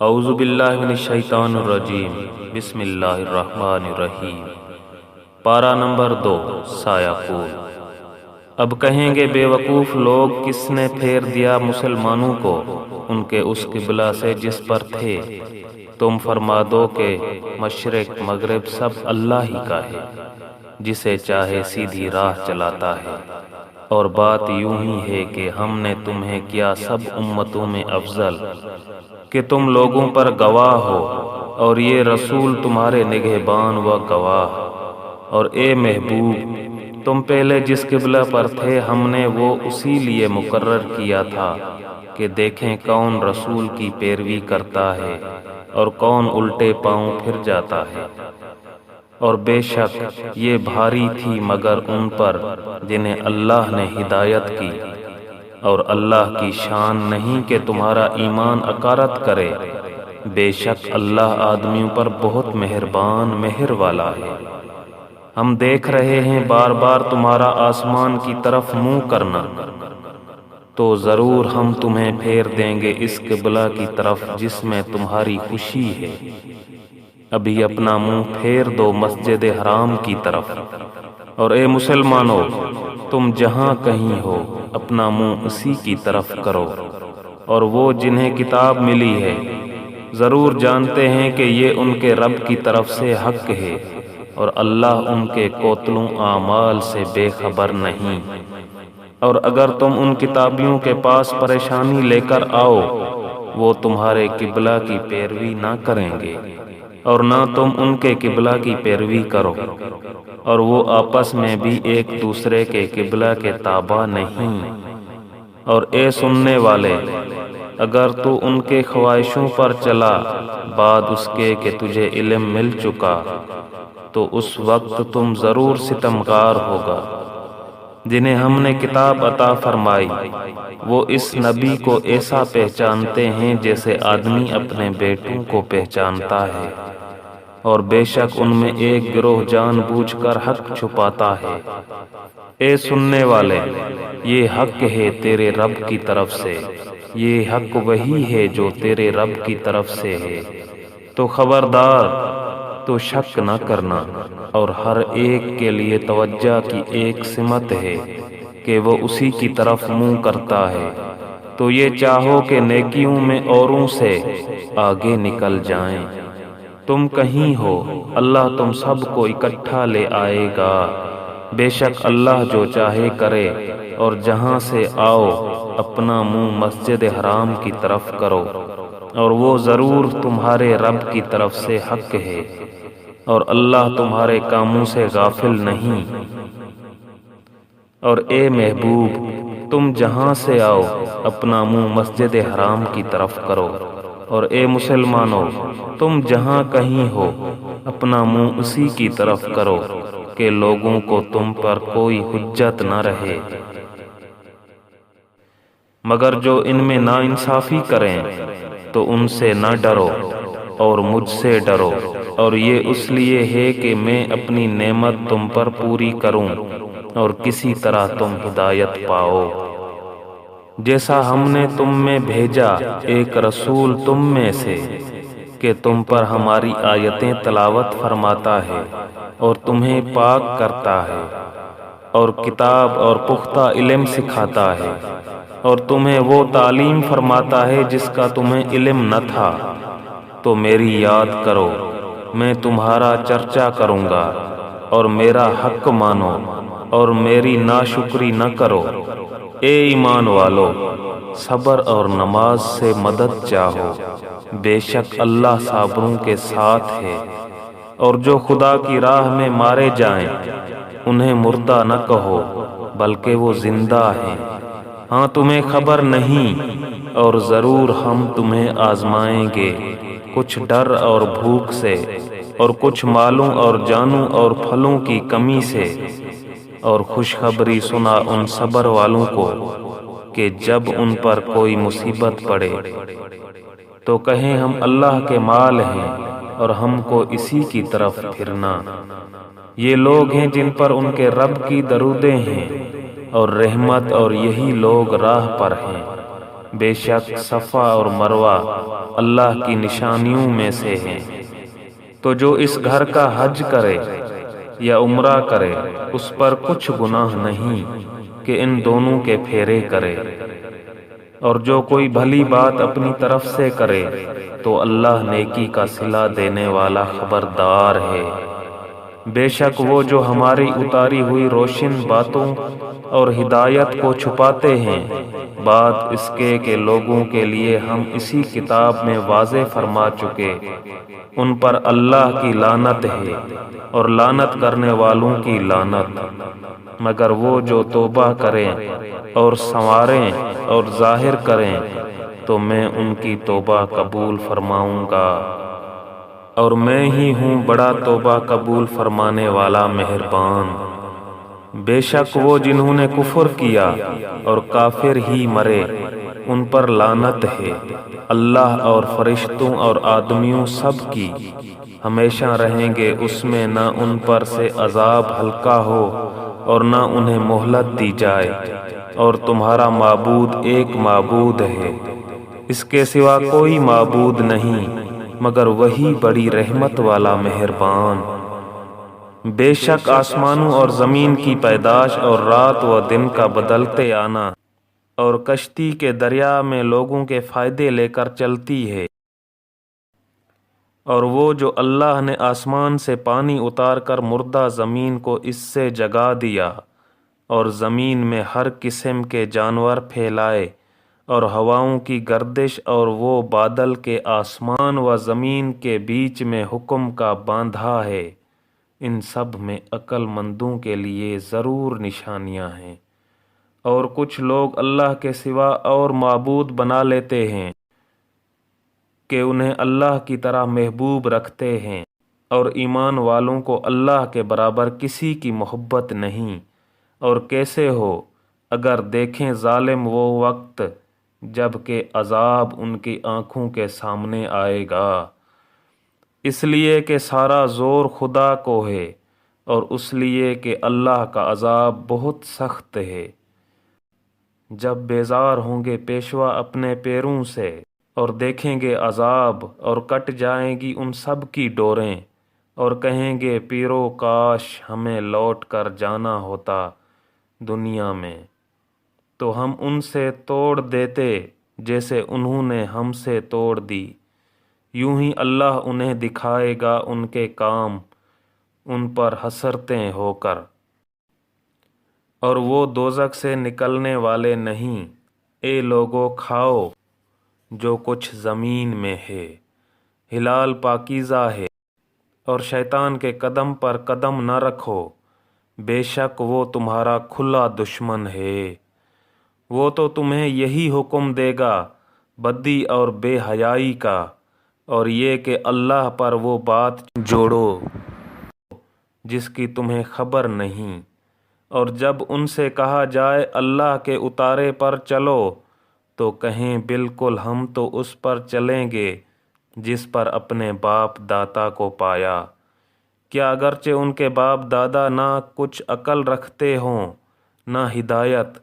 اعوذ باللہ من الشیطان الرجیم، بسم اللہ الرحمن الرحیم۔ پارہ نمبر 2، سایہ پور۔ اب کہیں گے بے وقوف لوگ، کس نے پھیر دیا مسلمانوں کو ان کے اس قبلہ سے جس پر تھے؟ تم فرما دو کہ مشرق مغرب سب اللہ ہی کا ہے، جسے چاہے سیدھی راہ چلاتا ہے۔ اور بات یوں ہی ہے کہ ہم نے تمہیں کیا سب امتوں میں افضل، کہ تم لوگوں پر گواہ ہو، اور یہ رسول تمہارے نگہبان و گواہ۔ اور اے محبوب، تم پہلے جس قبلہ پر تھے ہم نے وہ اسی لیے مقرر کیا تھا کہ دیکھیں کون رسول کی پیروی کرتا ہے اور کون الٹے پاؤں پھر جاتا ہے۔ اور بے شک یہ بھاری تھی مگر ان پر جنہیں اللہ نے ہدایت کی، اور اللہ کی شان نہیں کہ تمہارا ایمان اکارت کرے۔ بے شک اللہ آدمیوں پر بہت مہربان مہر والا ہے۔ ہم دیکھ رہے ہیں بار بار تمہارا آسمان کی طرف منہ کرنا، تو ضرور ہم تمہیں پھیر دیں گے اس قبلہ کی طرف جس میں تمہاری خوشی ہے۔ ابھی اپنا منہ پھیر دو مسجد حرام کی طرف۔ اور اے مسلمانوں، تم جہاں کہیں ہو اپنا منہ اسی کی طرف کرو۔ اور وہ جنہیں کتاب ملی ہے ضرور جانتے ہیں کہ یہ ان کے رب کی طرف سے حق ہے، اور اللہ ان کے کوتلوں اعمال سے بے خبر نہیں۔ اور اگر تم ان کتابیوں کے پاس پریشانی لے کر آؤ، وہ تمہارے قبلہ کی پیروی نہ کریں گے، اور نہ تم ان کے قبلہ کی پیروی کرو، اور وہ آپس میں بھی ایک دوسرے کے قبلہ کے تابع نہیں۔ اور اے سننے والے، اگر تو ان کے خواہشوں پر چلا بعد اس کے کہ تجھے علم مل چکا، تو اس وقت تم ضرور ستمگار ہوگا۔ جنہیں ہم نے کتاب عطا فرمائی وہ اس نبی کو ایسا پہچانتے ہیں جیسے آدمی اپنے بیٹوں کو پہچانتا ہے، اور بے شک ان میں ایک گروہ جان بوجھ کر حق چھپاتا ہے۔ اے سننے والے، یہ حق ہے تیرے رب کی طرف سے، یہ حق وہی ہے جو تیرے رب کی طرف سے ہے، تو خبردار تو شک نہ کرنا۔ اور ہر ایک کے لیے توجہ کی ایک سمت ہے کہ وہ اسی کی طرف منہ کرتا ہے، تو یہ چاہو کہ نیکیوں میں اوروں سے آگے نکل جائیں۔ تم کہیں ہو اللہ تم سب کو اکٹھا لے آئے گا۔ بے شک اللہ جو چاہے کرے۔ اور جہاں سے آؤ اپنا منہ مسجد حرام کی طرف کرو، اور وہ ضرور تمہارے رب کی طرف سے حق ہے، اور اللہ تمہارے کاموں سے غافل نہیں۔ اور اے محبوب، تم جہاں سے آؤ اپنا منہ مسجد حرام کی طرف کرو۔ اور اے مسلمانوں، تم جہاں کہیں ہو اپنا منہ اسی کی طرف کرو کہ لوگوں کو تم پر کوئی حجت نہ رہے۔ مگر جو ان میں ناانصافی کریں تو ان سے نہ ڈرو اور مجھ سے ڈرو۔ اور یہ اس لیے ہے کہ میں اپنی نعمت تم پر پوری کروں اور کسی طرح تم ہدایت پاؤ۔ جیسا ہم نے تم میں بھیجا ایک رسول تم میں سے کہ تم پر ہماری آیتیں تلاوت فرماتا ہے اور تمہیں پاک کرتا ہے، اور کتاب اور پختہ علم سکھاتا ہے، اور تمہیں وہ تعلیم فرماتا ہے جس کا تمہیں علم نہ تھا، تو میری یاد کرو، میں تمہارا چرچا کروں گا، اور میرا حق مانو اور میری ناشکری نہ کرو۔ اے ایمان والو، صبر اور نماز سے مدد چاہو، بے شک اللہ صابروں کے ساتھ ہے۔ اور جو خدا کی راہ میں مارے جائیں انہیں مردہ نہ کہو بلکہ وہ زندہ ہیں۔ ہاں تمہیں خبر نہیں، اور ضرور ہم تمہیں آزمائیں گے، کچھ ڈر اور بھوک سے، اور کچھ مالوں اور جانوں اور پھلوں کی کمی سے۔ اور خوشخبری سنا ان صبر والوں کو کہ جب ان پر کوئی مصیبت پڑے تو کہیں ہم اللہ کے مال ہیں اور ہم کو اسی کی طرف پھرنا۔ یہ لوگ ہیں جن پر ان کے رب کی درودیں ہیں اور رحمت، اور یہی لوگ راہ پر ہیں۔ بے شک صفا اور مروہ اللہ کی نشانیوں میں سے ہیں۔ تو جو اس گھر کا حج کرے یا عمرہ کرے اس پر کچھ گناہ نہیں کہ ان دونوں کے پھیرے کرے، اور جو کوئی بھلی بات اپنی طرف سے کرے تو اللہ نیکی کا صلہ دینے والا خبردار ہے۔ بے شک وہ جو ہماری اتاری ہوئی روشن باتوں اور ہدایت کو چھپاتے ہیں، بات اس کے کہ لوگوں کے لیے ہم اسی کتاب میں واضح فرما چکے، ان پر اللہ کی لعنت ہے اور لعنت کرنے والوں کی لعنت، مگر وہ جو توبہ کریں اور سنواریں اور ظاہر کریں تو میں ان کی توبہ قبول فرماؤں گا، اور میں ہی ہوں بڑا توبہ قبول فرمانے والا مہربان۔ بے شک وہ جنہوں نے کفر کیا اور کافر ہی مرے ان پر لعنت ہے، اللہ اور فرشتوں اور آدمیوں سب کی، ہمیشہ رہیں گے اس میں، نہ ان پر سے عذاب ہلکا ہو اور نہ انہیں مہلت دی جائے، اور تمہارا معبود ایک معبود ہے، اس کے سوا کوئی معبود نہیں مگر وہی بڑی رحمت والا مہربان۔ بے شک آسمانوں اور زمین کی پیدائش اور رات و دن کا بدلتے آنا اور کشتی کے دریا میں لوگوں کے فائدے لے کر چلتی ہے، اور وہ جو اللہ نے آسمان سے پانی اتار کر مردہ زمین کو اس سے جگا دیا اور زمین میں ہر قسم کے جانور پھیلائے اور ہواؤں کی گردش، اور وہ بادل کے آسمان و زمین کے بیچ میں حکم کا باندھا ہے، ان سب میں عقل مندوں کے لیے ضرور نشانیاں ہیں۔ اور کچھ لوگ اللہ کے سوا اور معبود بنا لیتے ہیں کہ انہیں اللہ کی طرح محبوب رکھتے ہیں، اور ایمان والوں کو اللہ کے برابر کسی کی محبت نہیں۔ اور کیسے ہو اگر دیکھیں ظالم وہ وقت جب کہ عذاب ان کی آنکھوں کے سامنے آئے گا، اس لیے کہ سارا زور خدا کو ہے، اور اس لیے کہ اللہ کا عذاب بہت سخت ہے۔ جب بیزار ہوں گے پیشوا اپنے پیروں سے اور دیکھیں گے عذاب، اور کٹ جائیں گی ان سب کی ڈوریں، اور کہیں گے پیرو کاش ہمیں لوٹ کر جانا ہوتا دنیا میں، تو ہم ان سے توڑ دیتے جیسے انہوں نے ہم سے توڑ دی، یوں ہی اللہ انہیں دکھائے گا ان کے کام ان پر حسرتیں ہو کر، اور وہ دوزخ سے نکلنے والے نہیں۔ اے لوگو کھاؤ جو کچھ زمین میں ہے، حلال پاکیزہ ہے، اور شیطان کے قدم پر قدم نہ رکھو، بے شک وہ تمہارا کھلا دشمن ہے، وہ تو تمہیں یہی حکم دے گا بدی اور بے حیائی کا، اور یہ کہ اللہ پر وہ بات جوڑو جس کی تمہیں خبر نہیں، اور جب ان سے کہا جائے اللہ کے اتارے پر چلو تو کہیں بالکل ہم تو اس پر چلیں گے جس پر اپنے باپ دادا کو پایا، کیا اگرچہ ان کے باپ دادا نہ کچھ عقل رکھتے ہوں نہ ہدایت،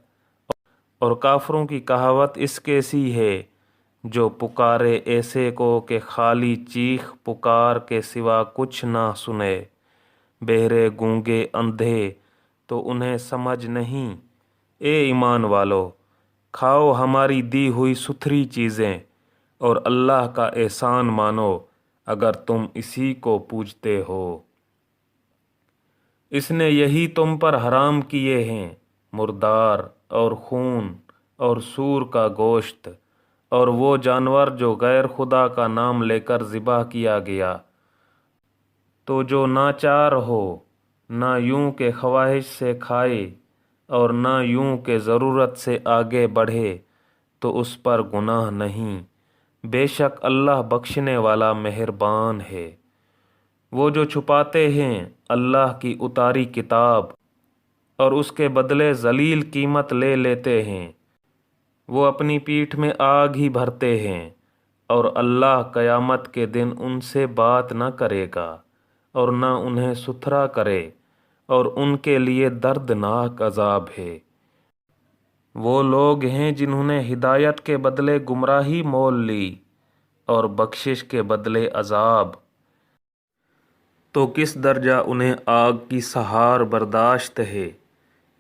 اور کافروں کی کہاوت اس کے سی ہے جو پکارے ایسے کو کہ خالی چیخ پکار کے سوا کچھ نہ سنے، بہرے گونگے اندھے تو انہیں سمجھ نہیں۔ اے ایمان والو کھاؤ ہماری دی ہوئی ستھری چیزیں اور اللہ کا احسان مانو اگر تم اسی کو پوجتے ہو۔ اس نے یہی تم پر حرام کیے ہیں مردار اور خون اور سور کا گوشت اور وہ جانور جو غیر خدا کا نام لے کر ذبح کیا گیا، تو جو ناچار ہو نہ یوں کہ خواہش سے کھائے اور نہ یوں کہ ضرورت سے آگے بڑھے تو اس پر گناہ نہیں، بے شک اللہ بخشنے والا مہربان ہے۔ وہ جو چھپاتے ہیں اللہ کی اتاری کتاب اور اس کے بدلے ذلیل قیمت لے لیتے ہیں، وہ اپنی پیٹھ میں آگ ہی بھرتے ہیں، اور اللہ قیامت کے دن ان سے بات نہ کرے گا اور نہ انہیں ستھرا کرے، اور ان کے لیے دردناک عذاب ہے۔ وہ لوگ ہیں جنہوں نے ہدایت کے بدلے گمراہی مول لی اور بخشش کے بدلے عذاب، تو کس درجہ انہیں آگ کی سہار برداشت ہے۔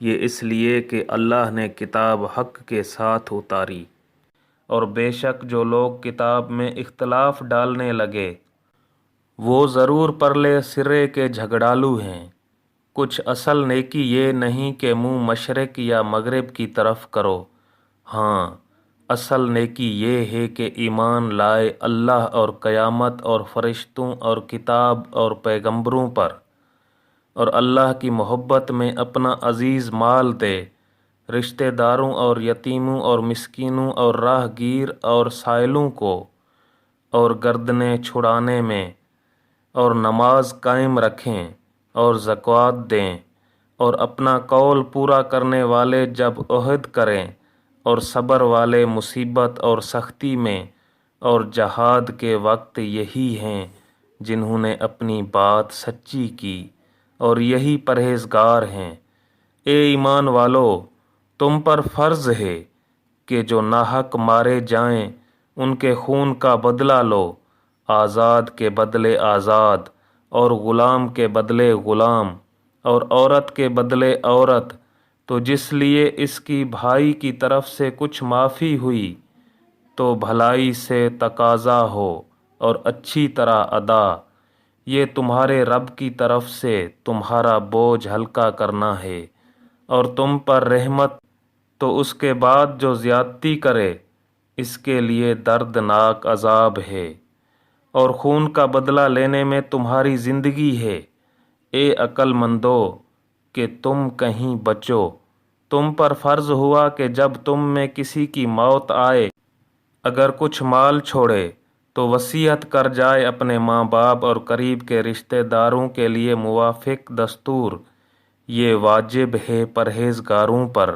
یہ اس لیے کہ اللہ نے کتاب حق کے ساتھ اتاری، اور بے شک جو لوگ کتاب میں اختلاف ڈالنے لگے وہ ضرور پرلے سرے کے جھگڑالو ہیں۔ کچھ اصل نیکی یہ نہیں کہ منہ مشرق یا مغرب کی طرف کرو، ہاں اصل نیکی یہ ہے کہ ایمان لائے اللہ اور قیامت اور فرشتوں اور کتاب اور پیغمبروں پر، اور اللہ کی محبت میں اپنا عزیز مال دے رشتہ داروں اور یتیموں اور مسکینوں اور راہ گیر اور سائلوں کو، اور گردنیں چھڑانے میں، اور نماز قائم رکھیں اور زکوٰۃ دیں، اور اپنا قول پورا کرنے والے جب عہد کریں، اور صبر والے مصیبت اور سختی میں اور جہاد کے وقت یہی ہیں جنہوں نے اپنی بات سچی کی، اور یہی پرہیزگار ہیں۔ اے ایمان والو، تم پر فرض ہے کہ جو ناحق مارے جائیں ان کے خون کا بدلہ لو، آزاد کے بدلے آزاد، اور غلام کے بدلے غلام، اور عورت کے بدلے عورت، تو جس لیے اس کی بھائی کی طرف سے کچھ معافی ہوئی تو بھلائی سے تقاضا ہو اور اچھی طرح ادا، یہ تمہارے رب کی طرف سے تمہارا بوجھ ہلکا کرنا ہے، اور تم پر رحمت۔ تو اس کے بعد جو زیادتی کرے اس کے لیے دردناک عذاب ہے، اور خون کا بدلہ لینے میں تمہاری زندگی ہے۔ اے عقل مندو کہ تم کہیں بچو، تم پر فرض ہوا کہ جب تم میں کسی کی موت آئے اگر کچھ مال چھوڑے تو وصیت کر جائے اپنے ماں باپ اور قریب کے رشتہ داروں کے لیے موافق دستور، یہ واجب ہے پرہیزگاروں پر۔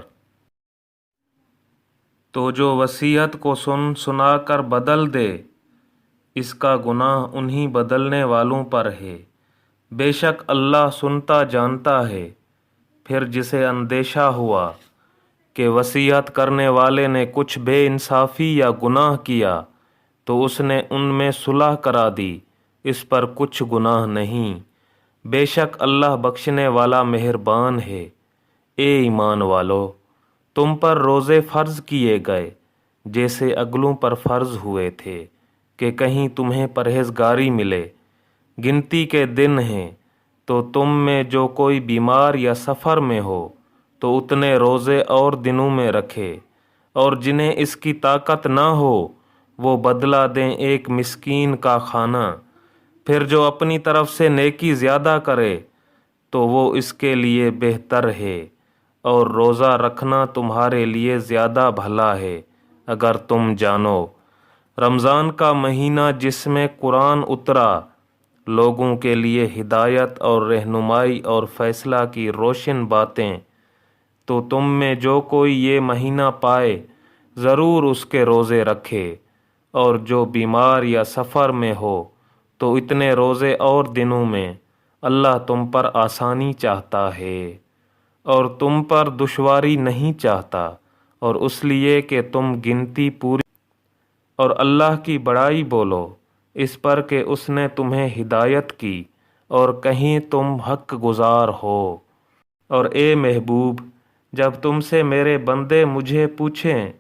تو جو وصیت کو سن سنا کر بدل دے اس کا گناہ انہی بدلنے والوں پر ہے، بے شک اللہ سنتا جانتا ہے۔ پھر جسے اندیشہ ہوا کہ وصیت کرنے والے نے کچھ بے انصافی یا گناہ کیا تو اس نے ان میں صلح کرا دی، اس پر کچھ گناہ نہیں، بے شک اللہ بخشنے والا مہربان ہے۔ اے ایمان والو، تم پر روزے فرض کیے گئے جیسے اگلوں پر فرض ہوئے تھے کہ کہیں تمہیں پرہیزگاری ملے۔ گنتی کے دن ہیں تو تم میں جو کوئی بیمار یا سفر میں ہو تو اتنے روزے اور دنوں میں رکھے، اور جنہیں اس کی طاقت نہ ہو وہ بدلہ دیں ایک مسکین کا کھانا۔ پھر جو اپنی طرف سے نیکی زیادہ کرے تو وہ اس کے لیے بہتر ہے، اور روزہ رکھنا تمہارے لیے زیادہ بھلا ہے اگر تم جانو۔ رمضان کا مہینہ جس میں قرآن اترا لوگوں کے لیے ہدایت اور رہنمائی اور فیصلہ کی روشن باتیں، تو تم میں جو کوئی یہ مہینہ پائے ضرور اس کے روزے رکھے، اور جو بیمار یا سفر میں ہو تو اتنے روزے اور دنوں میں، اللہ تم پر آسانی چاہتا ہے اور تم پر دشواری نہیں چاہتا، اور اس لیے کہ تم گنتی پوری اور اللہ کی بڑائی بولو اس پر کہ اس نے تمہیں ہدایت کی اور کہیں تم حق گزار ہو۔ اور اے محبوب، جب تم سے میرے بندے مجھے پوچھیں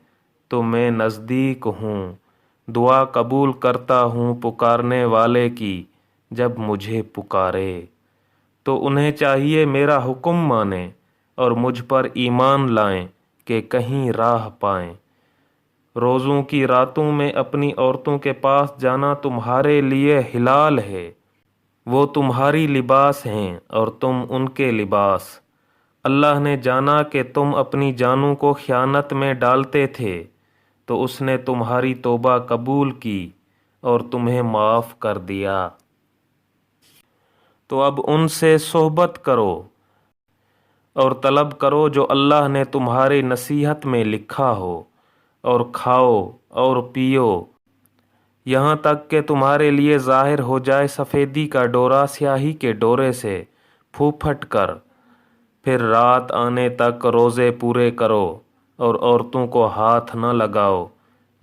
تو میں نزدیک ہوں، دعا قبول کرتا ہوں پکارنے والے کی جب مجھے پکارے۔ تو انہیں چاہیے میرا حکم مانیں اور مجھ پر ایمان لائیں کہ کہیں راہ پائیں۔ روزوں کی راتوں میں اپنی عورتوں کے پاس جانا تمہارے لیے حلال ہے، وہ تمہاری لباس ہیں اور تم ان کے لباس۔ اللہ نے جانا کہ تم اپنی جانوں کو خیانت میں ڈالتے تھے تو اس نے تمہاری توبہ قبول کی اور تمہیں معاف کر دیا۔ تو اب ان سے صحبت کرو اور طلب کرو جو اللہ نے تمہاری نصیحت میں لکھا ہو، اور کھاؤ اور پیو یہاں تک کہ تمہارے لیے ظاہر ہو جائے سفیدی کا ڈورا سیاہی کے ڈورے سے پھوپھٹ کر، پھر رات آنے تک روزے پورے کرو اور عورتوں کو ہاتھ نہ لگاؤ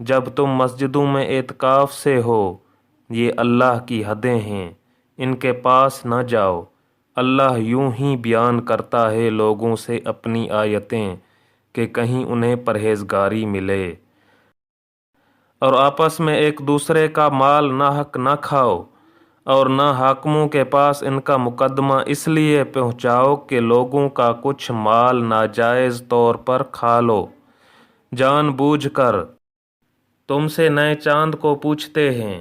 جب تم مسجدوں میں اعتکاف سے ہو، یہ اللہ کی حدیں ہیں، ان کے پاس نہ جاؤ۔ اللہ یوں ہی بیان کرتا ہے لوگوں سے اپنی آیتیں کہ کہیں انہیں پرہیزگاری ملے۔ اور آپس میں ایک دوسرے کا مال ناحق نہ کھاؤ، اور نہ حاکموں کے پاس ان کا مقدمہ اس لیے پہنچاؤ کہ لوگوں کا کچھ مال ناجائز طور پر کھا لو۔ جان بوجھ کر تم سے نئے چاند کو پوچھتے ہیں،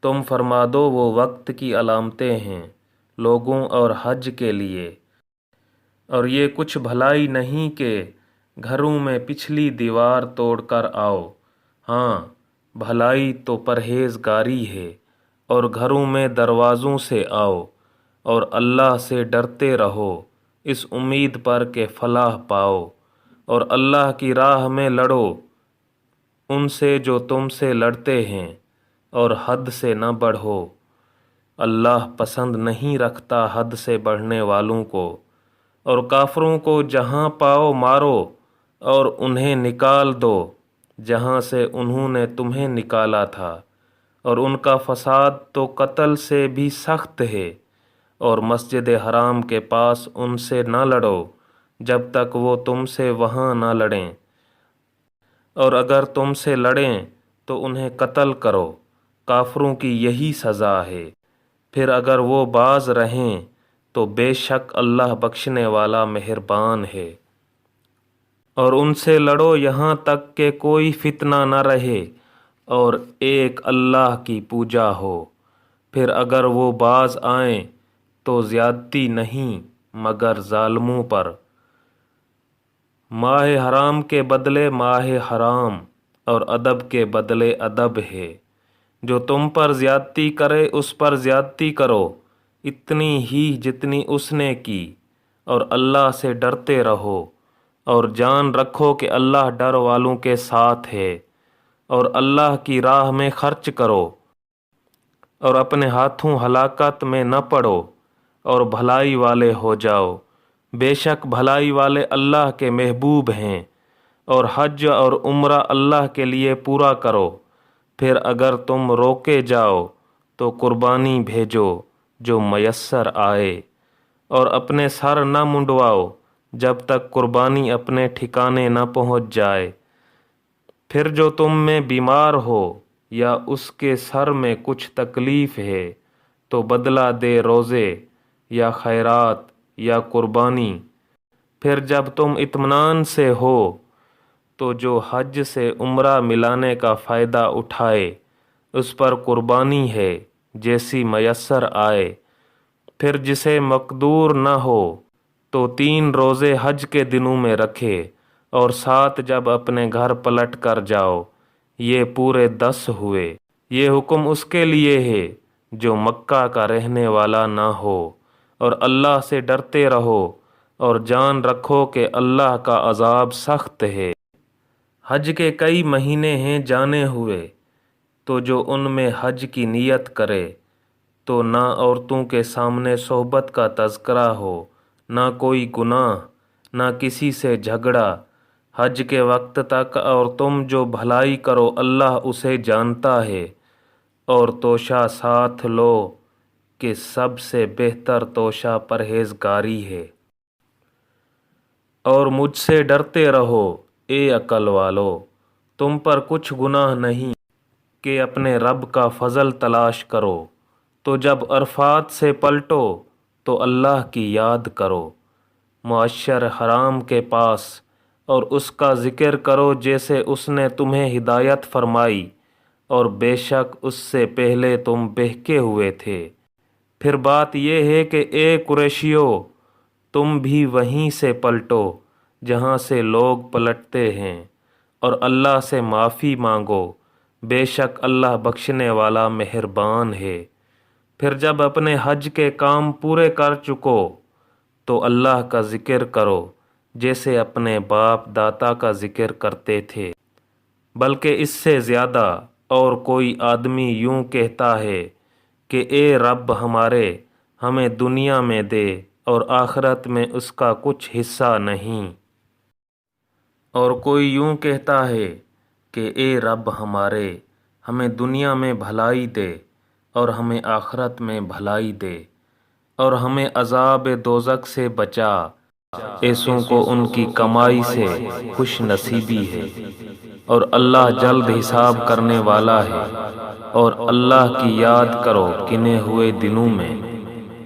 تم فرما دو وہ وقت کی علامتیں ہیں لوگوں اور حج کے لیے، اور یہ کچھ بھلائی نہیں کہ گھروں میں پچھلی دیوار توڑ کر آؤ۔ ہاں، بھلائی تو پرہیزگاری ہے، اور گھروں میں دروازوں سے آؤ، اور اللہ سے ڈرتے رہو اس امید پر کہ فلاح پاؤ، اور اللہ کی راہ میں لڑو ان سے جو تم سے لڑتے ہیں، اور حد سے نہ بڑھو۔ اللہ پسند نہیں رکھتا حد سے بڑھنے والوں کو۔ اور کافروں کو جہاں پاؤ مارو، اور انہیں نکال دو جہاں سے انہوں نے تمہیں نکالا تھا، اور ان کا فساد تو قتل سے بھی سخت ہے۔ اور مسجد حرام کے پاس ان سے نہ لڑو جب تک وہ تم سے وہاں نہ لڑیں، اور اگر تم سے لڑیں تو انہیں قتل کرو۔ کافروں کی یہی سزا ہے۔ پھر اگر وہ باز رہیں تو بے شک اللہ بخشنے والا مہربان ہے۔ اور ان سے لڑو یہاں تک کہ کوئی فتنہ نہ رہے اور ایک اللہ کی پوجا ہو۔ پھر اگر وہ باز آئیں تو زیادتی نہیں مگر ظالموں پر۔ ماہ حرام کے بدلے ماہ حرام، اور ادب کے بدلے ادب ہے۔ جو تم پر زیادتی کرے اس پر زیادتی کرو، اتنی ہی جتنی اس نے کی، اور اللہ سے ڈرتے رہو، اور جان رکھو کہ اللہ ڈر والوں کے ساتھ ہے۔ اور اللہ کی راہ میں خرچ کرو، اور اپنے ہاتھوں ہلاکت میں نہ پڑو، اور بھلائی والے ہو جاؤ۔ بے شک بھلائی والے اللہ کے محبوب ہیں۔ اور حج اور عمرہ اللہ کے لیے پورا کرو۔ پھر اگر تم روکے جاؤ تو قربانی بھیجو جو میسر آئے، اور اپنے سر نہ منڈواؤ جب تک قربانی اپنے ٹھکانے نہ پہنچ جائے۔ پھر جو تم میں بیمار ہو یا اس کے سر میں کچھ تکلیف ہے تو بدلہ دے روزے یا خیرات یا قربانی۔ پھر جب تم اطمینان سے ہو تو جو حج سے عمرہ ملانے کا فائدہ اٹھائے اس پر قربانی ہے جیسی میسر آئے۔ پھر جسے مقدور نہ ہو تو 3 روزے حج کے دنوں میں رکھے، اور 7 جب اپنے گھر پلٹ کر جاؤ، یہ پورے 10 ہوئے۔ یہ حکم اس کے لیے ہے جو مکہ کا رہنے والا نہ ہو۔ اور اللہ سے ڈرتے رہو، اور جان رکھو کہ اللہ کا عذاب سخت ہے۔ حج کے کئی مہینے ہیں جانے ہوئے، تو جو ان میں حج کی نیت کرے تو نہ عورتوں کے سامنے صحبت کا تذکرہ ہو، نہ کوئی گناہ، نہ کسی سے جھگڑا حج کے وقت تک۔ اور تم جو بھلائی کرو اللہ اسے جانتا ہے۔ اور توشہ ساتھ لو کہ سب سے بہتر توشہ پرہیزگاری ہے۔ اور مجھ سے ڈرتے رہو اے عقل والو، تم پر کچھ گناہ نہیں کہ اپنے رب کا فضل تلاش کرو۔ تو جب عرفات سے پلٹو تو اللہ کی یاد کرو، معشر حرام کے پاس، اور اس کا ذکر کرو جیسے اس نے تمہیں ہدایت فرمائی، اور بے شک اس سے پہلے تم بہکے ہوئے تھے۔ پھر بات یہ ہے کہ اے قریشیو، تم بھی وہیں سے پلٹو جہاں سے لوگ پلٹتے ہیں، اور اللہ سے معافی مانگو، بے شک اللہ بخشنے والا مہربان ہے۔ پھر جب اپنے حج کے کام پورے کر چکو تو اللہ کا ذکر کرو جیسے اپنے باپ دادا کا ذکر کرتے تھے، بلکہ اس سے زیادہ۔ اور کوئی آدمی یوں کہتا ہے کہ اے رب ہمارے، ہمیں دنیا میں دے اور آخرت میں اس کا کچھ حصہ نہیں۔ اور کوئی یوں کہتا ہے کہ اے رب ہمارے، ہمیں دنیا میں بھلائی دے اور ہمیں آخرت میں بھلائی دے اور ہمیں عذاب دوزخ سے بچا۔ ایسوں کو ان کی کمائی سے خوش نصیبی ہے، اور اللہ جلد حساب کرنے والا ہے۔ اور اللہ کی یاد کرو گنے ہوئے دنوں میں،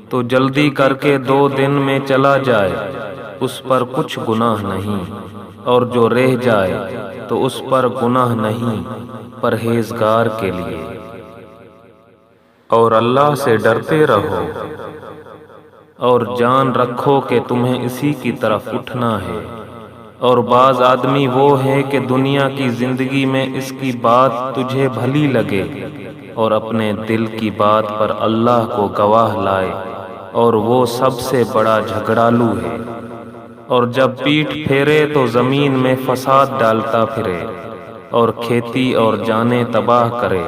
تو جلدی کر کے 2 دن میں چلا جائے، اس پر کچھ گناہ نہیں، اور جو رہ جائے تو اس پر گناہ نہیں پرہیزگار کے لیے۔ اور اللہ سے ڈرتے رہو اور جان رکھو کہ تمہیں اسی کی طرف اٹھنا ہے۔ اور بعض آدمی وہ ہے کہ دنیا کی زندگی میں اس کی بات تجھے بھلی لگے اور اپنے دل کی بات پر اللہ کو گواہ لائے، اور وہ سب سے بڑا جھگڑالو ہے، اور جب پیٹھ پھیرے تو زمین میں فساد ڈالتا پھرے اور کھیتی اور جانیں تباہ کرے،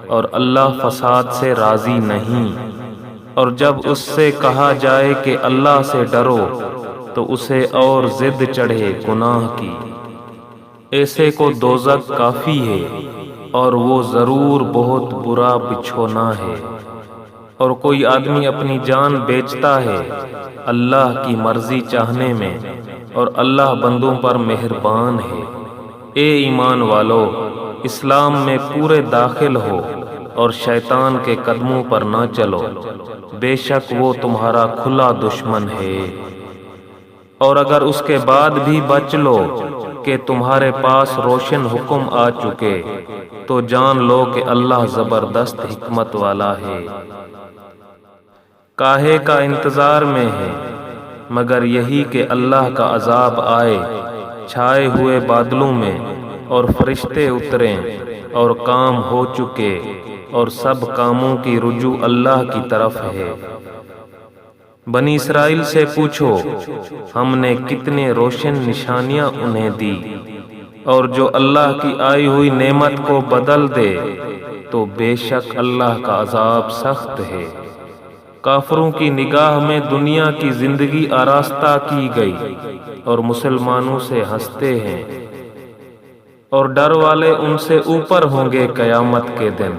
اور اللہ فساد سے راضی نہیں۔ اور جب اس سے کہا جائے کہ اللہ سے ڈرو تو اسے اور ضد چڑھے گناہ کی۔ ایسے کو دوزخ کافی ہے، اور وہ ضرور بہت برا بچھونا ہے۔ اور کوئی آدمی اپنی جان بیچتا ہے اللہ کی مرضی چاہنے میں، اور اللہ بندوں پر مہربان ہے۔ اے ایمان والو، اسلام میں پورے داخل ہو اور شیطان کے قدموں پر نہ چلو، بے شک وہ تمہارا کھلا دشمن ہے۔ اور اگر اس کے بعد بھی بچ لو کہ تمہارے پاس روشن حکم آ چکے، تو جان لو کہ اللہ زبردست حکمت والا ہے۔ کاہے کا انتظار میں ہے مگر یہی کہ اللہ کا عذاب آئے چھائے ہوئے بادلوں میں، اور فرشتے اتریں اور کام ہو چکے، اور سب کاموں کی رجوع اللہ کی طرف ہے۔ بنی اسرائیل سے پوچھو ہم نے کتنے روشن نشانیاں انہیں دی، اور جو اللہ کی آئی ہوئی نعمت کو بدل دے تو بے شک اللہ کا عذاب سخت ہے۔ کافروں کی نگاہ میں دنیا کی زندگی آراستہ کی گئی، اور مسلمانوں سے ہنستے ہیں، اور ڈر والے ان سے اوپر ہوں گے قیامت کے دن،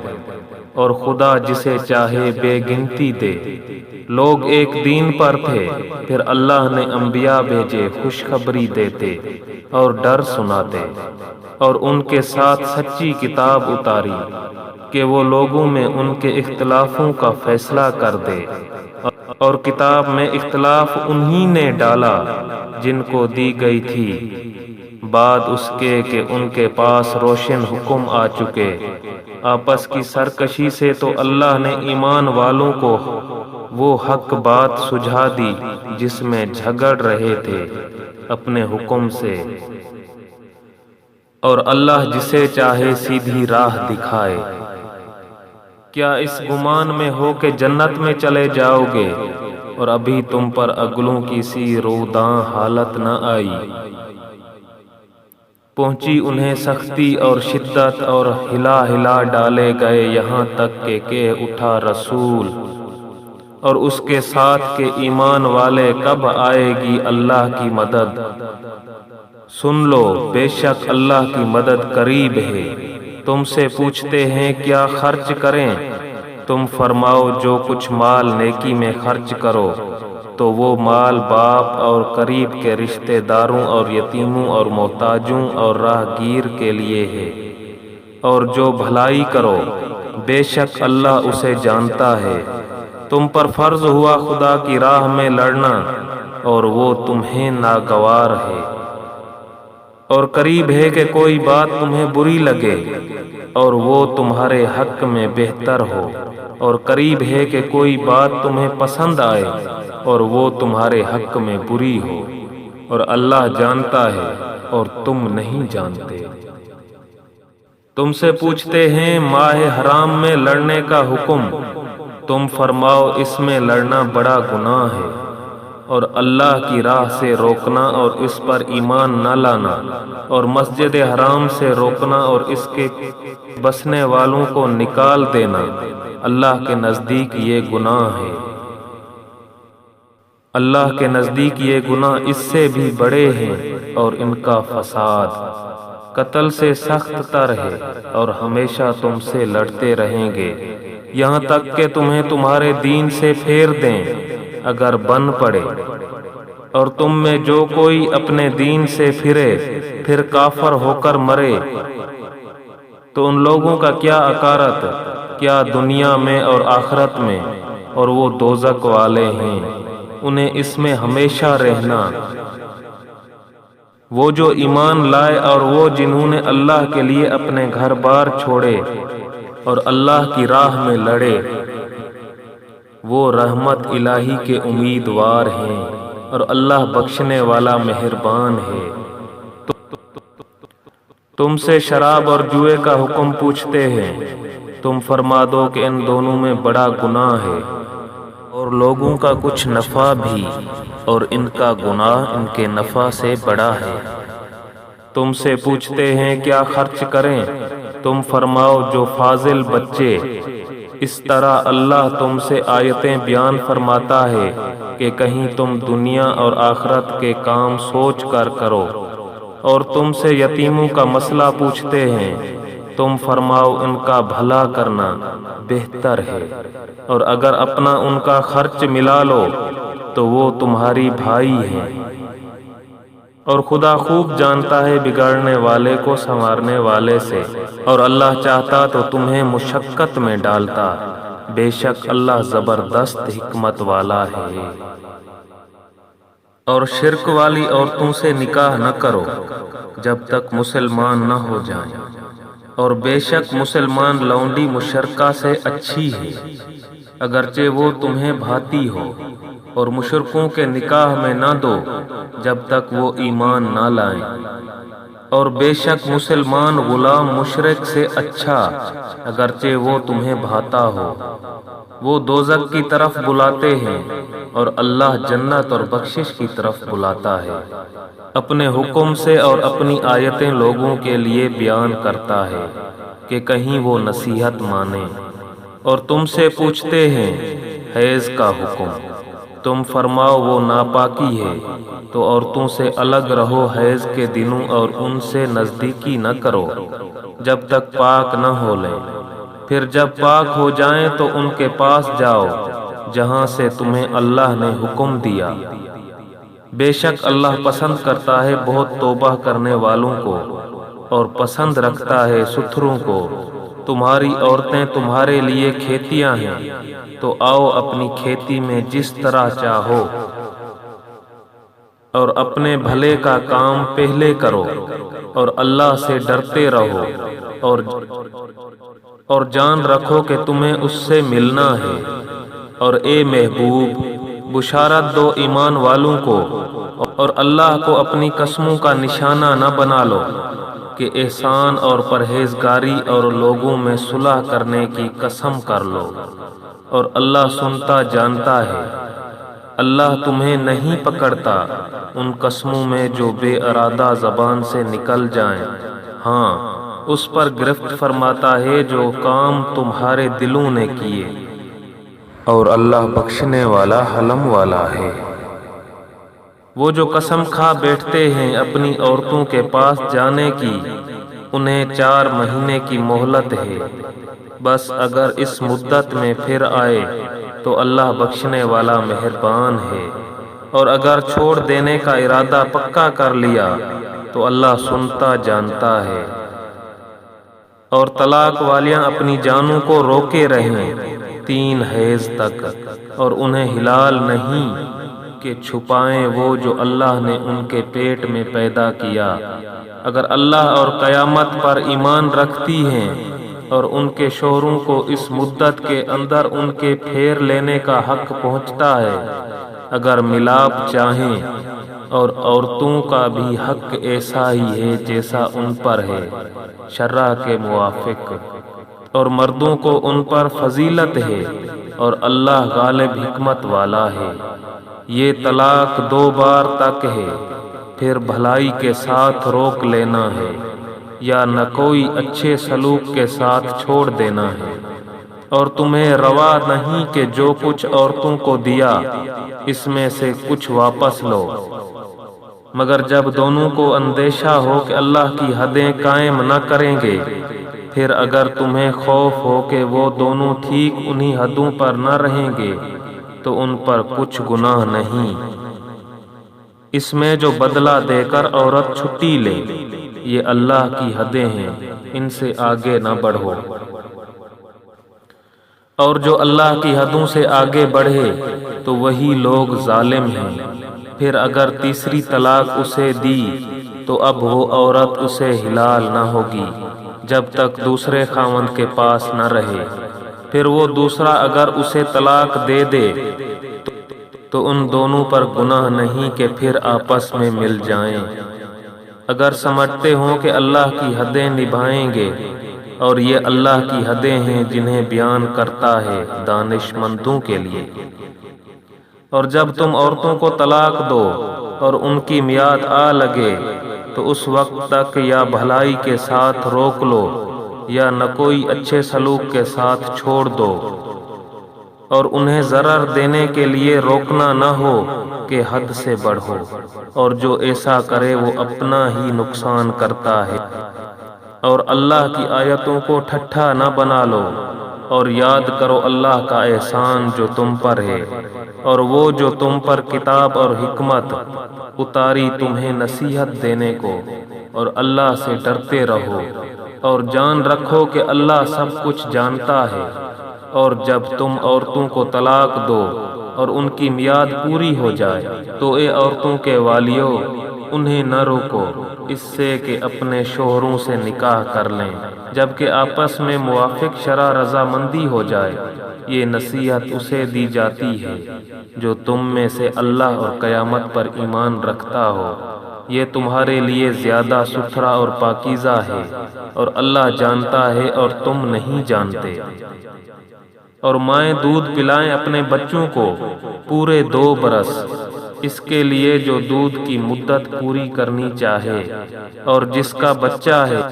اور خدا جسے چاہے بے گنتی دے۔ لوگ ایک دین پر تھے، پھر اللہ نے انبیاء بھیجے خوشخبری دیتے اور ڈر سناتے، اور ان کے ساتھ سچی کتاب اتاری کہ وہ لوگوں میں ان کے اختلافوں کا فیصلہ کر دے۔ اور کتاب میں اختلاف انہی نے ڈالا جن کو دی گئی تھی، بعد اس کے کہ ان کے پاس روشن حکم آ چکے۔ آپس کی سرکشی سے تو اللہ نے ایمان والوں کو وہ حق بات سجھا دی جس میں جھگڑ رہے تھے اپنے حکم سے، اور اللہ جسے چاہے سیدھی راہ دکھائے۔ کیا اس گمان میں ہو کہ جنت میں چلے جاؤ گے اور ابھی تم پر اگلوں کی سی روداں حالت نہ آئی؟ پہنچی انہیں سختی اور شدت، اور ہلا ہلا ڈالے گئے یہاں تک کہ کہہ اٹھا رسول اور اس کے ساتھ کہ ایمان والے کب آئے گی اللہ کی مدد۔ سن لو بے شک اللہ کی مدد قریب ہے۔ تم سے پوچھتے ہیں کیا خرچ کریں؟ تم فرماؤ جو کچھ مال نیکی میں خرچ کرو تو وہ مال باپ اور قریب کے رشتہ داروں اور یتیموں اور محتاجوں اور راہ گیر کے لیے ہے، اور جو بھلائی کرو بے شک اللہ اسے جانتا ہے۔ تم پر فرض ہوا خدا کی راہ میں لڑنا، اور وہ تمہیں ناگوار ہے۔ اور قریب ہے کہ کوئی بات تمہیں بری لگے اور وہ تمہارے حق میں بہتر ہو، اور قریب ہے کہ کوئی بات تمہیں پسند آئے اور وہ تمہارے حق میں بری ہو، اور اللہ جانتا ہے اور تم نہیں جانتے۔ تم سے پوچھتے ہیں ماہ حرام میں لڑنے کا حکم، تم فرماؤ اس میں لڑنا بڑا گناہ ہے، اور اللہ کی راہ سے روکنا اور اس پر ایمان نہ لانا، اور مسجد حرام سے روکنا اور اس کے بسنے والوں کو نکال دینا، اللہ کے نزدیک یہ گناہ ہے۔ اللہ کے نزدیک یہ گناہ اس سے بھی بڑے ہیں، اور ان کا فساد قتل سے سخت تر ہے، اور ہمیشہ تم سے لڑتے رہیں گے یہاں تک کہ تمہیں تمہارے دین سے پھیر دیں اگر بن پڑے۔ اور تم میں جو کوئی اپنے دین سے پھرے پھر کافر ہو کر مرے تو ان لوگوں کا کیا اکارت، کیا دنیا میں اور آخرت میں، اور وہ دوزخ والے ہیں، انہیں اس میں ہمیشہ رہنا۔ وہ جو ایمان لائے اور وہ جنہوں نے اللہ کے لیے اپنے گھر بار چھوڑے اور اللہ کی راہ میں لڑے، وہ رحمت الہی کے امیدوار ہیں، اور اللہ بخشنے والا مہربان ہے۔ تم سے شراب اور جوئے کا حکم پوچھتے ہیں، تم فرما دو کہ ان دونوں میں بڑا گناہ ہے، اور لوگوں کا کچھ نفع بھی، اور ان کا گناہ ان کے نفع سے بڑا ہے۔ تم سے پوچھتے ہیں کیا خرچ کریں، تم فرماؤ جو فاضل بچے۔ اس طرح اللہ تم سے آیتیں بیان فرماتا ہے کہ کہیں تم دنیا اور آخرت کے کام سوچ کر کرو۔ اور تم سے یتیموں کا مسئلہ پوچھتے ہیں، تم فرماؤ ان کا بھلا کرنا بہتر ہے، اور اگر اپنا ان کا خرچ ملا لو تو وہ تمہاری بھائی ہیں، اور خدا خوب جانتا ہے بگاڑنے والے کو سنوارنے والے سے، اور اللہ چاہتا تو تمہیں مشقت میں ڈالتا، بے شک اللہ زبردست حکمت والا ہے۔ اور شرک والی عورتوں سے نکاح نہ کرو جب تک مسلمان نہ ہو جائیں، اور بے شک مسلمان لونڈی مشرکہ سے اچھی ہے اگرچہ وہ تمہیں بھاتی ہو، اور مشرکوں کے نکاح میں نہ دو جب تک وہ ایمان نہ لائیں، اور بے شک مسلمان غلام مشرک سے اچھا اگرچہ وہ تمہیں بھاتا ہو۔ وہ دوزخ کی طرف بلاتے ہیں، اور اللہ جنت اور بخشش کی طرف بلاتا ہے۔ اپنے حکم سے اور اپنی آیتیں لوگوں کے لیے بیان کرتا ہے کہ کہیں وہ نصیحت مانیں۔ اور تم سے پوچھتے ہیں حیض کا حکم، تم فرماؤ وہ ناپاکی ہے، تو عورتوں سے الگ رہو حیض کے دنوں، اور ان سے نزدیکی نہ کرو جب تک پاک نہ ہو لیں، پھر جب پاک ہو جائیں تو ان کے پاس جاؤ جہاں سے تمہیں اللہ نے حکم دیا۔ بے شک اللہ پسند کرتا ہے بہت توبہ کرنے والوں کو، اور پسند رکھتا ہے ستھروں کو۔ تمہاری عورتیں تمہارے لیے کھیتیاں ہیں، تو آؤ اپنی کھیتی میں جس طرح چاہو، اور اپنے بھلے کا کام پہلے کرو، اور اللہ سے ڈرتے رہو، اور جان رکھو کہ تمہیں اس سے ملنا ہے۔ اور اے محبوب، بشارت دو ایمان والوں کو، اور اللہ کو اپنی قسموں کا نشانہ نہ بنا لو کہ احسان اور پرہیزگاری اور لوگوں میں صلح کرنے کی قسم کر لو، اور اللہ سنتا جانتا ہے۔ اللہ تمہیں نہیں پکڑتا ان قسموں میں جو بے ارادہ زبان سے نکل جائیں، ہاں اس پر گرفت فرماتا ہے جو کام تمہارے دلوں نے کیے، اور اللہ بخشنے والا حلم والا ہے۔ وہ جو قسم کھا بیٹھتے ہیں اپنی عورتوں کے پاس جانے کی، انہیں 4 مہینے کی مہلت ہے، بس اگر اس مدت میں پھر آئے تو اللہ بخشنے والا مہربان ہے، اور اگر چھوڑ دینے کا ارادہ پکا کر لیا تو اللہ سنتا جانتا ہے۔ اور طلاق والیاں اپنی جانوں کو روکے رہیں 3 حیض تک، اور انہیں حلال نہیں کہ چھپائیں وہ جو اللہ نے ان کے پیٹ میں پیدا کیا، اگر اللہ اور قیامت پر ایمان رکھتی ہیں، اور ان کے شوہروں کو اس مدت کے اندر ان کے پھیر لینے کا حق پہنچتا ہے اگر ملاپ چاہیں، اور عورتوں کا بھی حق ایسا ہی ہے جیسا ان پر ہے شرع کے موافق، اور مردوں کو ان پر فضیلت ہے، اور اللہ غالب حکمت والا ہے۔ یہ طلاق 2 بار تک ہے، پھر بھلائی کے ساتھ روک لینا ہے، یا نہ کوئی اچھے سلوک کے ساتھ چھوڑ دینا ہے۔ اور تمہیں روا نہیں کہ جو کچھ عورتوں کو دیا اس میں سے کچھ واپس لو، مگر جب دونوں کو اندیشہ ہو کہ اللہ کی حدیں قائم نہ کریں گے، پھر اگر تمہیں خوف ہو کہ وہ دونوں ٹھیک انہی حدوں پر نہ رہیں گے تو ان پر کچھ گناہ نہیں۔ اس میں جو بدلہ دے کر عورت چھٹی لے، یہ اللہ کی حدیں ہیں، ان سے آگے نہ بڑھو۔ اور جو اللہ کی حدوں سے آگے بڑھے تو وہی لوگ ظالم ہیں۔ پھر اگر تیسری طلاق اسے دی تو اب وہ عورت اسے حلال نہ ہوگی جب تک دوسرے خاوند کے پاس نہ رہے۔ پھر وہ دوسرا اگر اسے طلاق دے دے تو ان دونوں پر گناہ نہیں کہ پھر آپس میں مل جائیں، اگر سمجھتے ہوں کہ اللہ کی حدیں نبھائیں گے، اور یہ اللہ کی حدیں ہیں جنہیں بیان کرتا ہے دانش مندوں کے لیے۔ اور جب تم عورتوں کو طلاق دو اور ان کی میعاد آ لگے تو اس وقت تک یا بھلائی کے ساتھ روک لو یا نہ کوئی اچھے سلوک کے ساتھ چھوڑ دو، اور انہیں ضرر دینے کے لیے روکنا نہ ہو کہ حد سے بڑھو، اور جو ایسا کرے وہ اپنا ہی نقصان کرتا ہے۔ اور اللہ کی آیتوں کو ٹھٹھا نہ بنا لو، اور یاد کرو اللہ کا احسان جو تم پر ہے، اور وہ جو تم پر کتاب اور حکمت اتاری تمہیں نصیحت دینے کو، اور اللہ سے ڈرتے رہو اور جان رکھو کہ اللہ سب کچھ جانتا ہے۔ اور جب تم عورتوں کو طلاق دو اور ان کی میعاد پوری ہو جائے تو اے عورتوں کے والیو انہیں نہ روکو اس سے کہ اپنے شوہروں سے نکاح کر لیں جبکہ آپس میں موافق شرع رضامندی ہو جائے۔ یہ نصیحت اسے دی جاتی ہے جو تم میں سے اللہ اور قیامت پر ایمان رکھتا ہو، یہ تمہارے لیے زیادہ ستھرا اور پاکیزہ ہے، اور اللہ جانتا ہے اور تم نہیں جانتے۔ اور مائیں دودھ پلائیں اپنے بچوں کو پورے 2 برس، اس کے لیے جو دودھ کی مدت پوری کرنی چاہے، اور جس کا بچہ ہے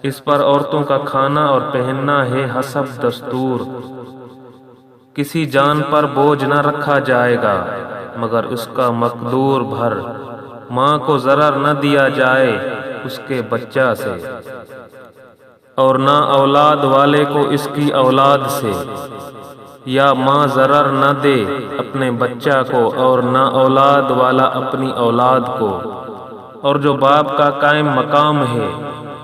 اس پر عورتوں کا کھانا اور پہننا ہے حسب دستور۔ کسی جان پر بوجھ نہ رکھا جائے گا مگر اس کا مقدور بھر، ماں کو ضرر نہ دیا جائے اس کے بچہ سے، اور نہ اولاد والے کو اس کی اولاد سے، یا ماں ضرر نہ دے اپنے بچہ کو اور نہ اولاد والا اپنی اولاد کو۔ اور جو باپ کا قائم مقام ہے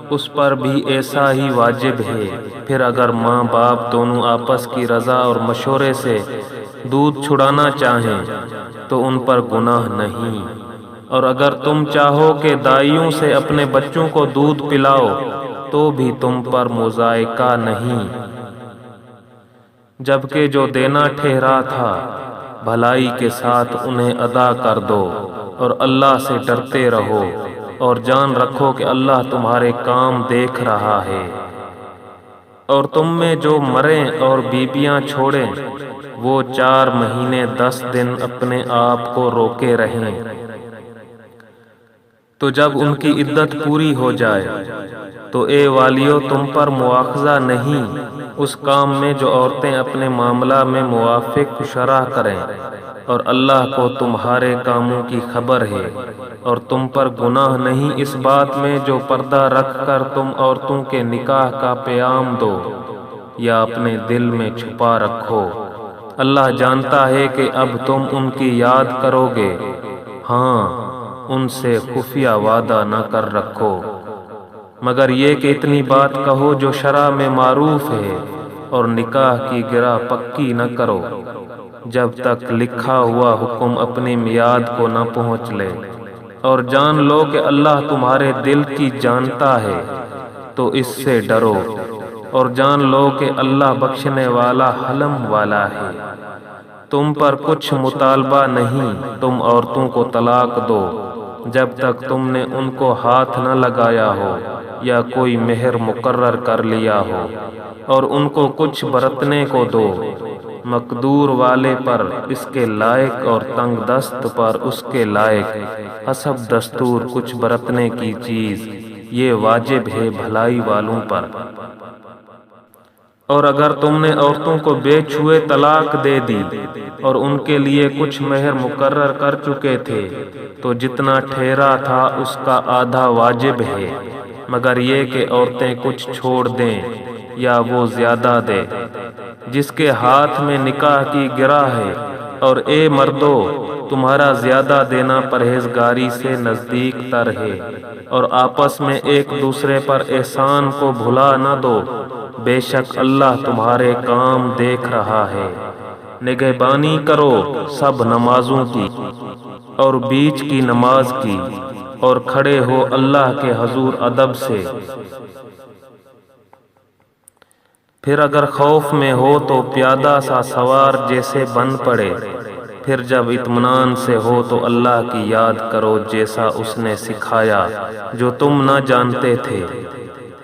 اس پر بھی ایسا ہی واجب ہے۔ پھر اگر ماں باپ دونوں آپس کی رضا اور مشورے سے دودھ چھڑانا چاہیں تو ان پر گناہ نہیں۔ اور اگر تم چاہو کہ دائیوں سے اپنے بچوں کو دودھ پلاؤ تو بھی تم پر مضائقہ نہیں، جبکہ جو دینا ٹھہرا تھا بھلائی کے ساتھ انہیں ادا کر دو، اور اللہ سے ڈرتے رہو اور جان رکھو کہ اللہ تمہارے کام دیکھ رہا ہے۔ اور تم میں جو مریں اور بیویاں چھوڑیں وہ 4 مہینے 10 دن اپنے آپ کو روکے رہیں، تو جب ان کی عدت پوری ہو جائے تو اے والیو تم پر مواخذہ نہیں اس کام میں جو عورتیں اپنے معاملہ میں موافق شرع کریں، اور اللہ کو تمہارے کاموں کی خبر ہے۔ اور تم پر گناہ نہیں اس بات میں جو پردہ رکھ کر تم عورتوں کے نکاح کا پیام دو یا اپنے دل میں چھپا رکھو۔ اللہ جانتا ہے کہ اب تم ان کی یاد کرو گے، ہاں ان سے خفیہ وعدہ نہ کر رکھو، مگر یہ کہ اتنی بات کہو جو شرع میں معروف ہے، اور نکاح کی گرہ پکی نہ کرو جب تک لکھا ہوا حکم اپنی میعاد کو نہ پہنچ لے۔ اور جان لو کہ اللہ تمہارے دل کی جانتا ہے تو اس سے ڈرو، اور جان لو کہ اللہ بخشنے والا حلم والا ہے۔ تم پر کچھ مطالبہ نہیں، تم عورتوں کو طلاق دو جب تک تم نے ان کو ہاتھ نہ لگایا ہو یا کوئی مہر مقرر کر لیا ہو، اور ان کو کچھ برتنے کو دو، مقدور والے پر اس کے لائق اور تنگ دست پر اس کے لائق، حسب دستور کچھ برتنے کی چیز، یہ واجب ہے بھلائی والوں پر۔ اور اگر تم نے عورتوں کو بے چھوئے طلاق دے دی اور ان کے لیے کچھ مہر مقرر کر چکے تھے تو جتنا ٹھہرا تھا اس کا آدھا واجب ہے، مگر یہ کہ عورتیں کچھ چھوڑ دیں یا وہ زیادہ دے۔ جس کے ہاتھ میں نکاح کی گرہ ہے، اور اے مردو تمہارا زیادہ دینا پرہیزگاری سے نزدیک تر ہے، اور آپس میں ایک دوسرے پر احسان کو بھلا نہ دو، بے شک اللہ تمہارے کام دیکھ رہا ہے۔ نگہبانی کرو سب نمازوں کی اور بیچ کی نماز کی، اور کھڑے ہو اللہ کے حضور ادب سے۔ پھر اگر خوف میں ہو تو پیادہ سا سوار جیسے بن پڑے، پھر جب اطمینان سے ہو تو اللہ کی یاد کرو جیسا اس نے سکھایا جو تم نہ جانتے تھے۔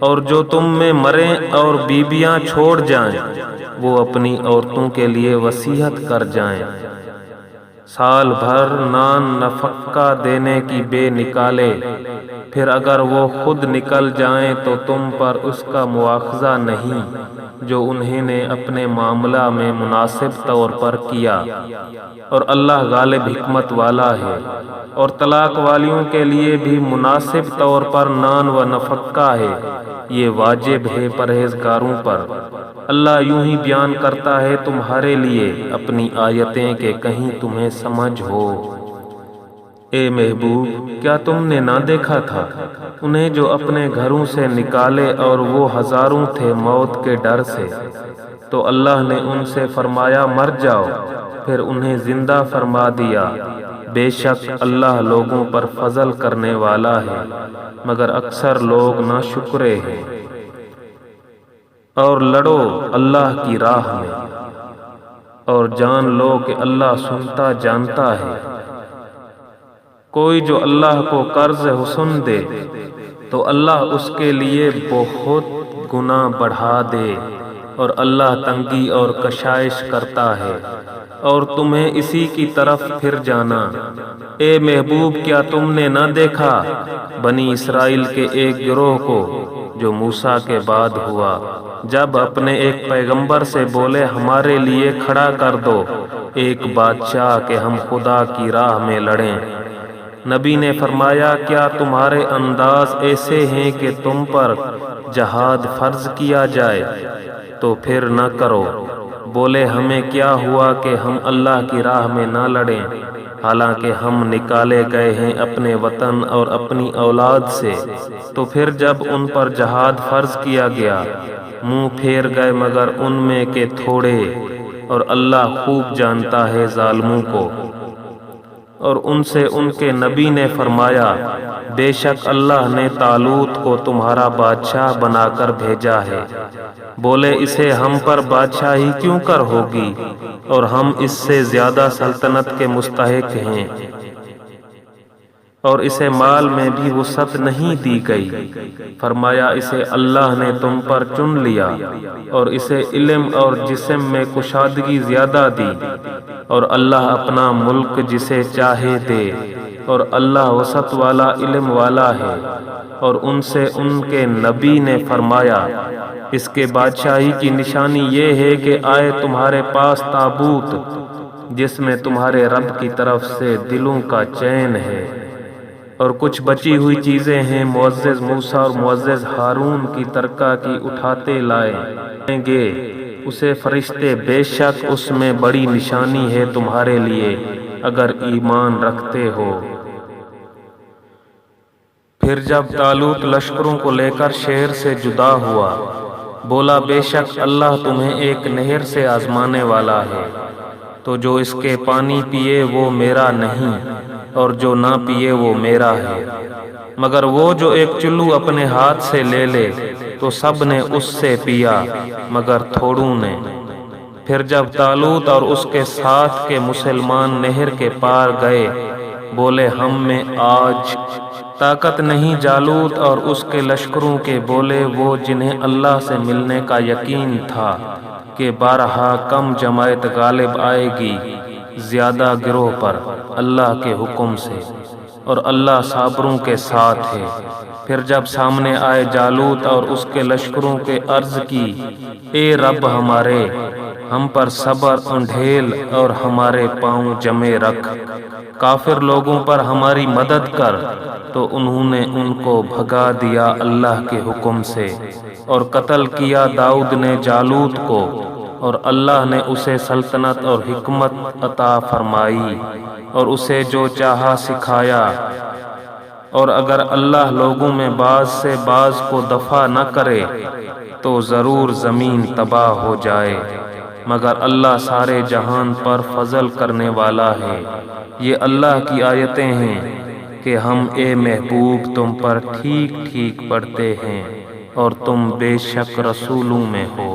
اور جو تم میں مریں اور بیویاں چھوڑ جائیں وہ اپنی عورتوں کے لیے وصیت کر جائیں۔ سال بھر نان نفقہ دینے کی بے نکالے، پھر اگر وہ خود نکل جائیں تو تم پر اس کا مواخذہ نہیں جو انہیں نے اپنے معاملہ میں مناسب طور پر کیا، اور اللہ غالب حکمت والا ہے۔ اور طلاق والیوں کے لیے بھی مناسب طور پر نان و نفقہ ہے، یہ واجب ہے پرہیزگاروں پر۔ اللہ یوں ہی بیان کرتا ہے تمہارے لیے اپنی آیتیں کہ کہیں تمہیں سمجھ ہو۔ اے محبوب، کیا تم نے نہ دیکھا تھا انہیں جو اپنے گھروں سے نکالے اور وہ ہزاروں تھے موت کے ڈر سے، تو اللہ نے ان سے فرمایا مر جاؤ، پھر انہیں زندہ فرما دیا۔ بے شک اللہ لوگوں پر فضل کرنے والا ہے، مگر اکثر لوگ ناشکرے ہیں۔ اور لڑو اللہ کی راہ میں، اور جان لو کہ اللہ سنتا جانتا ہے۔ کوئی جو اللہ کو قرض حسن دے تو اللہ اس کے لیے بہت گناہ بڑھا دے، اور اللہ تنگی اور کشائش کرتا ہے، اور تمہیں اسی کی طرف پھر جانا۔ اے محبوب، کیا تم نے نہ دیکھا بنی اسرائیل کے ایک گروہ کو جو موسیٰ کے بعد ہوا، جب اپنے ایک پیغمبر سے بولے ہمارے لیے کھڑا کر دو ایک بادشاہ کہ ہم خدا کی راہ میں لڑیں۔ نبی نے فرمایا کیا تمہارے انداز ایسے ہیں کہ تم پر جہاد فرض کیا جائے؟ تو پھر نہ کرو۔ بولے ہمیں کیا ہوا کہ ہم اللہ کی راہ میں نہ لڑیں، حالانکہ ہم نکالے گئے ہیں اپنے وطن اور اپنی اولاد سے۔ تو پھر جب ان پر جہاد فرض کیا گیا منہ پھیر گئے مگر ان میں کے تھوڑے، اور اللہ خوب جانتا ہے ظالموں کو۔ اور ان سے ان کے نبی نے فرمایا بے شک اللہ نے طالوت کو تمہارا بادشاہ بنا کر بھیجا ہے۔ بولے اسے ہم پر بادشاہی کیوں کر ہوگی، اور ہم اس سے زیادہ سلطنت کے مستحق ہیں۔ اور اسے مال میں بھی وسعت نہیں دی گئی۔ فرمایا اسے اللہ نے تم پر چن لیا، اور اسے علم اور جسم میں کشادگی زیادہ دی، اور اللہ اپنا ملک جسے چاہے دے، اور اللہ وسعت والا علم والا ہے۔ اور ان سے ان کے نبی نے فرمایا اس کے بادشاہی کی نشانی یہ ہے کہ آئے تمہارے پاس تابوت جس میں تمہارے رب کی طرف سے دلوں کا چین ہے، اور کچھ بچی ہوئی چیزیں ہیں معزز موسیٰ اور معزز ہارون کی ترکہ کی اٹھاتے لائیں گے اسے فرشتے، بے شک اس میں بڑی نشانی ہے تمہارے لیے اگر ایمان رکھتے ہو۔ پھر جب طالوت لشکروں کو لے کر شہر سے جدا ہوا، بولا بے شک اللہ تمہیں ایک نہر سے آزمانے والا ہے، تو جو اس کے پانی پیے وہ میرا نہیں، اور جو نہ پیے وہ میرا ہے، مگر وہ جو ایک چلو اپنے ہاتھ سے لے لے تو سب نے اس سے پیا مگر تھوڑوں نے۔ پھر جب طالوت اور اس کے ساتھ کے مسلمان نہر کے پار گئے، بولے ہم میں آج طاقت نہیں جالوت اور اس کے لشکروں کے، بولے وہ جنہیں اللہ سے ملنے کا یقین تھا کہ بارہا کم جماعت غالب آئے گی زیادہ گروہ پر اللہ کے حکم سے۔ اور اللہ صابروں کے ساتھ ہے۔ پھر جب سامنے آئے جالوت اور اس کے لشکروں کے عرض کی، اے رب ہمارے، ہم پر صبر انڈھیل اور ہمارے پاؤں جمے رکھ، کافر لوگوں پر ہماری مدد کر، تو انہوں نے ان کو بھگا دیا اللہ کے حکم سے، اور قتل کیا داؤد نے جالوت کو، اور اللہ نے اسے سلطنت اور حکمت عطا فرمائی، اور اسے جو چاہا سکھایا۔ اور اگر اللہ لوگوں میں بعض سے بعض کو دفع نہ کرے تو ضرور زمین تباہ ہو جائے، مگر اللہ سارے جہان پر فضل کرنے والا ہے۔ یہ اللہ کی آیتیں ہیں کہ ہم اے محبوب تم پر ٹھیک ٹھیک پڑھتے ہیں، اور تم بے شک رسولوں میں ہو۔